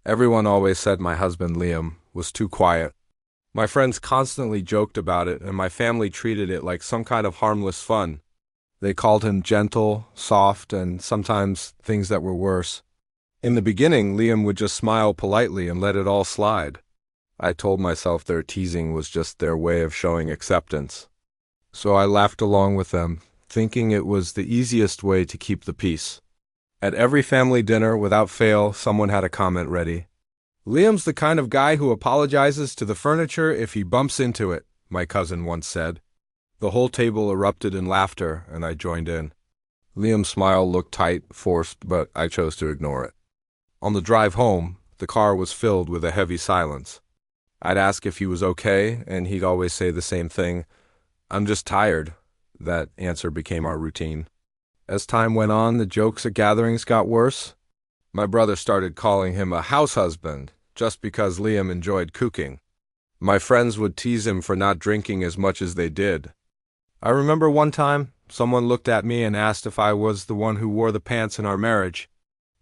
Everyone always said my husband, Liam, was too quiet. My friends constantly joked about it, and my family treated it like some kind of harmless fun. They called him gentle, soft, and sometimes things that were worse. In the beginning, Liam would just smile politely and let it all slide. I told myself their teasing was just their way of showing acceptance. So I laughed along with them, thinking it was the easiest way to keep the peace. At every family dinner, without fail, someone had a comment ready. "Liam's the kind of guy who apologizes to the furniture if he bumps into it," my cousin once said. The whole table erupted in laughter, and I joined in. Liam's smile looked tight, forced, but I chose to ignore it. On the drive home, the car was filled with a heavy silence. I'd ask if he was okay, and he'd always say the same thing: "I'm just tired." That answer became our routine. As time went on, the jokes at gatherings got worse. My brother started calling him a house husband, just because Liam enjoyed cooking. My friends would tease him for not drinking as much as they did. I remember one time, someone looked at me and asked if I was the one who wore the pants in our marriage.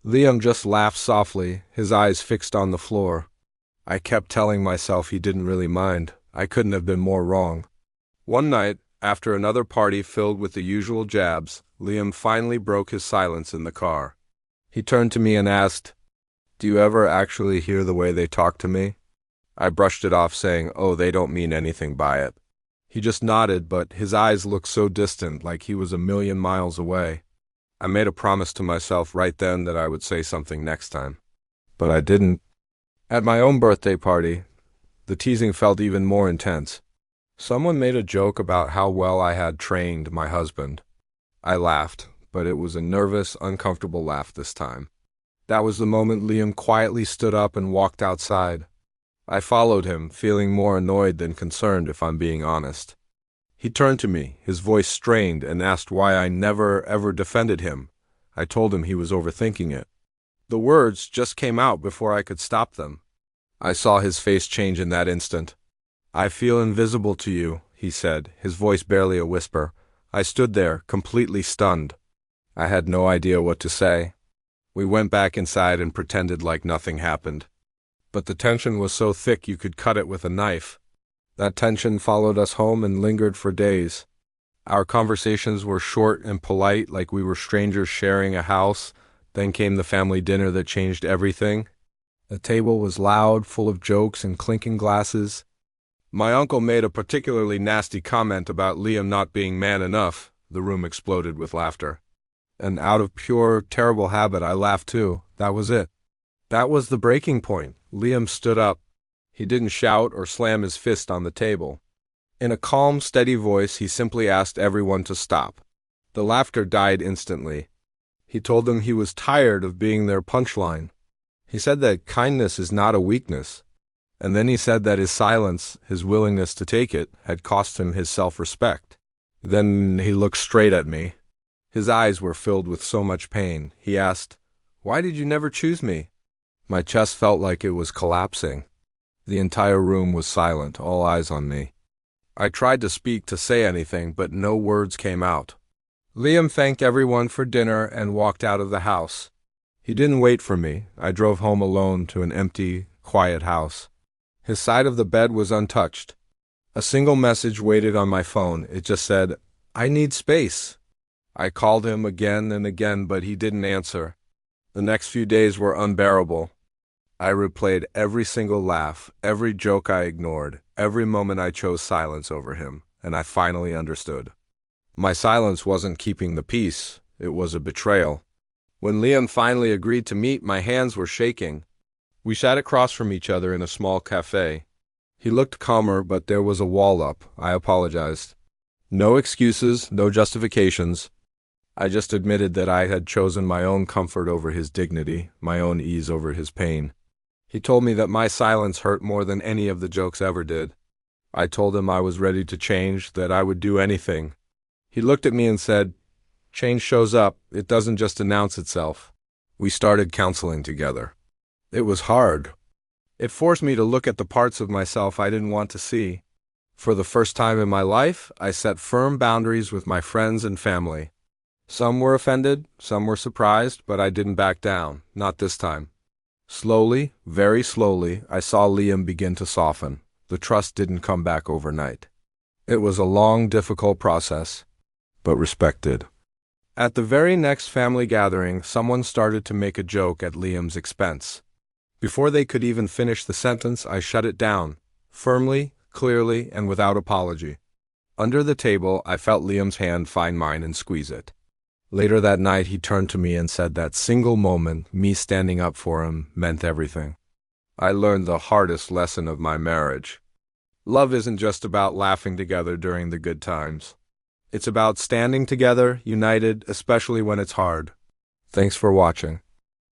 Liam just laughed softly, his eyes fixed on the floor. I kept telling myself he didn't really mind. I couldn't have been more wrong. One night, after another party filled with the usual jabs, Liam finally broke his silence in the car. He turned to me and asked, "Do you ever actually hear the way they talk to me?" I brushed it off, saying, "Oh, they don't mean anything by it." He just nodded, but his eyes looked so distant, like he was a million miles away. I made a promise to myself right then that I would say something next time. But I didn't. At my own birthday party, the teasing felt even more intense. Someone made a joke about how well I had trained my husband. I laughed, but it was a nervous, uncomfortable laugh this time. That was the moment Liam quietly stood up and walked outside. I followed him, feeling more annoyed than concerned, if I'm being honest. He turned to me, his voice strained, and asked why I never, ever defended him. I told him he was overthinking it. The words just came out before I could stop them. I saw his face change in that instant. "I feel invisible to you," he said, his voice barely a whisper. I stood there, completely stunned. I had no idea what to say. We went back inside and pretended like nothing happened. But the tension was so thick you could cut it with a knife. That tension followed us home and lingered for days. Our conversations were short and polite, like we were strangers sharing a house. Then came the family dinner that changed everything. The table was loud, full of jokes and clinking glasses. My uncle made a particularly nasty comment about Liam not being man enough. The room exploded with laughter. And out of pure, terrible habit, I laughed too. That was it. That was the breaking point. Liam stood up. He didn't shout or slam his fist on the table. In a calm, steady voice, he simply asked everyone to stop. The laughter died instantly. He told them he was tired of being their punchline. He said that kindness is not a weakness. And then he said that his silence, his willingness to take it, had cost him his self-respect. Then he looked straight at me. His eyes were filled with so much pain. He asked, "Why did you never choose me?" My chest felt like it was collapsing. The entire room was silent, all eyes on me. I tried to speak, to say anything, but no words came out. Liam thanked everyone for dinner and walked out of the house. He didn't wait for me. I drove home alone to an empty, quiet house. His side of the bed was untouched. A single message waited on my phone. It just said, "I need space." I called him again and again, but he didn't answer. The next few days were unbearable. I replayed every single laugh, every joke I ignored, every moment I chose silence over him, and I finally understood. My silence wasn't keeping the peace. It was a betrayal. When Liam finally agreed to meet, my hands were shaking. We sat across from each other in a small cafe. He looked calmer, but there was a wall up. I apologized. No excuses, no justifications. I just admitted that I had chosen my own comfort over his dignity, my own ease over his pain. He told me that my silence hurt more than any of the jokes ever did. I told him I was ready to change, that I would do anything. He looked at me and said, "Change shows up. It doesn't just announce itself." We started counseling together. It was hard. It forced me to look at the parts of myself I didn't want to see. For the first time in my life, I set firm boundaries with my friends and family. Some were offended, some were surprised, but I didn't back down, not this time. Slowly, very slowly, I saw Liam begin to soften. The trust didn't come back overnight. It was a long, difficult process, but respected. At the very next family gathering, someone started to make a joke at Liam's expense. Before they could even finish the sentence, I shut it down, firmly, clearly, and without apology. Under the table, I felt Liam's hand find mine and squeeze it. Later that night, he turned to me and said that single moment, me standing up for him, meant everything. I learned the hardest lesson of my marriage. Love isn't just about laughing together during the good times. It's about standing together, united, especially when it's hard. Thanks for watching.